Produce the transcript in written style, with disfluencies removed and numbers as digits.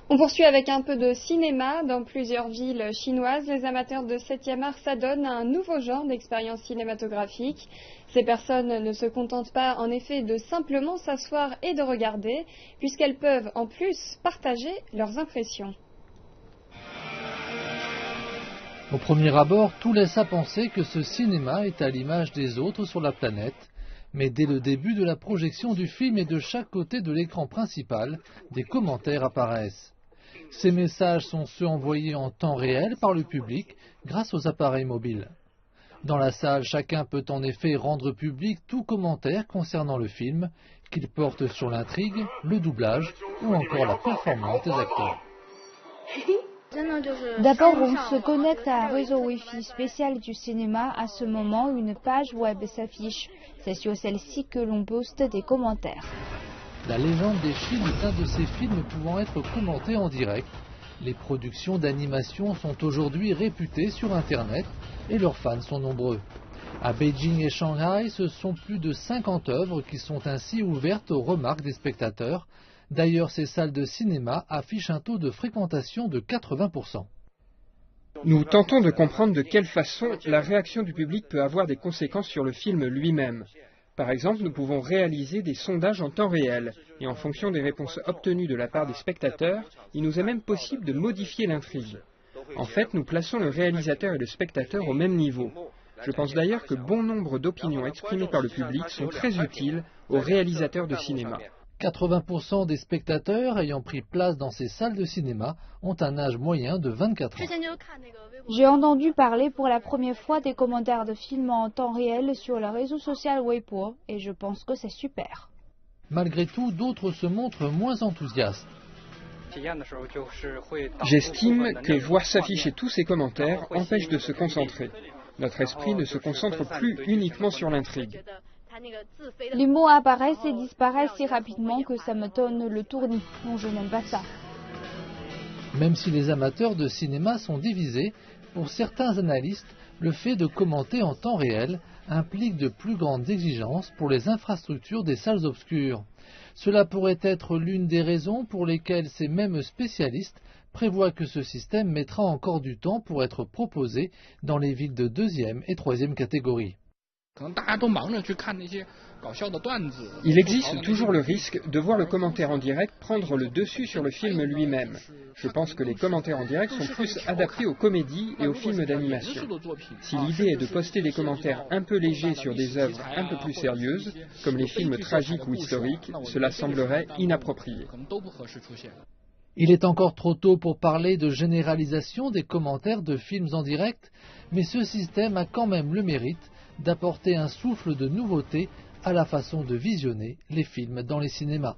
On poursuit avec un peu de cinéma. Dans plusieurs villes chinoises, les amateurs de 7e art s'adonnent à un nouveau genre d'expérience cinématographique. Ces personnes ne se contentent pas en effet de simplement s'asseoir et de regarder, puisqu'elles peuvent en plus partager leurs impressions. Au premier abord, tout laisse à penser que ce cinéma est à l'image des autres sur la planète. Mais dès le début de la projection du film et de chaque côté de l'écran principal, des commentaires apparaissent. Ces messages sont ceux envoyés en temps réel par le public grâce aux appareils mobiles. Dans la salle, chacun peut en effet rendre public tout commentaire concernant le film, qu'il porte sur l'intrigue, le doublage ou encore la performance des acteurs. D'abord, on se connecte à un réseau Wi-Fi spécial du cinéma. À ce moment, une page web s'affiche. C'est sur celle-ci que l'on poste des commentaires. La légende des Chines est un de ces films pouvant être commentés en direct. Les productions d'animation sont aujourd'hui réputées sur Internet et leurs fans sont nombreux. À Beijing et Shanghai, ce sont plus de 50 œuvres qui sont ainsi ouvertes aux remarques des spectateurs. D'ailleurs, ces salles de cinéma affichent un taux de fréquentation de 80%. Nous tentons de comprendre de quelle façon la réaction du public peut avoir des conséquences sur le film lui-même. Par exemple, nous pouvons réaliser des sondages en temps réel, et en fonction des réponses obtenues de la part des spectateurs, il nous est même possible de modifier l'intrigue. En fait, nous plaçons le réalisateur et le spectateur au même niveau. Je pense d'ailleurs que bon nombre d'opinions exprimées par le public sont très utiles aux réalisateurs de cinéma. 80% des spectateurs ayant pris place dans ces salles de cinéma ont un âge moyen de 24 ans. J'ai entendu parler pour la première fois des commentaires de films en temps réel sur le réseau social Weibo et je pense que c'est super. Malgré tout, d'autres se montrent moins enthousiastes. J'estime que voir s'afficher tous ces commentaires empêche de se concentrer. Notre esprit ne se concentre plus uniquement sur l'intrigue. Les mots apparaissent et disparaissent si rapidement que ça me donne le tournis. Non, je n'aime pas ça. Même si les amateurs de cinéma sont divisés, pour certains analystes, le fait de commenter en temps réel implique de plus grandes exigences pour les infrastructures des salles obscures. Cela pourrait être l'une des raisons pour lesquelles ces mêmes spécialistes prévoient que ce système mettra encore du temps pour être proposé dans les villes de 2e et 3e catégorie. Il existe toujours le risque de voir le commentaire en direct prendre le dessus sur le film lui-même. Je pense que les commentaires en direct sont plus adaptés aux comédies et aux films d'animation. Si l'idée est de poster des commentaires un peu légers sur des œuvres un peu plus sérieuses, comme les films tragiques ou historiques, cela semblerait inapproprié. Il est encore trop tôt pour parler de généralisation des commentaires de films en direct, mais ce système a quand même le mérite d'apporter un souffle de nouveauté à la façon de visionner les films dans les cinémas.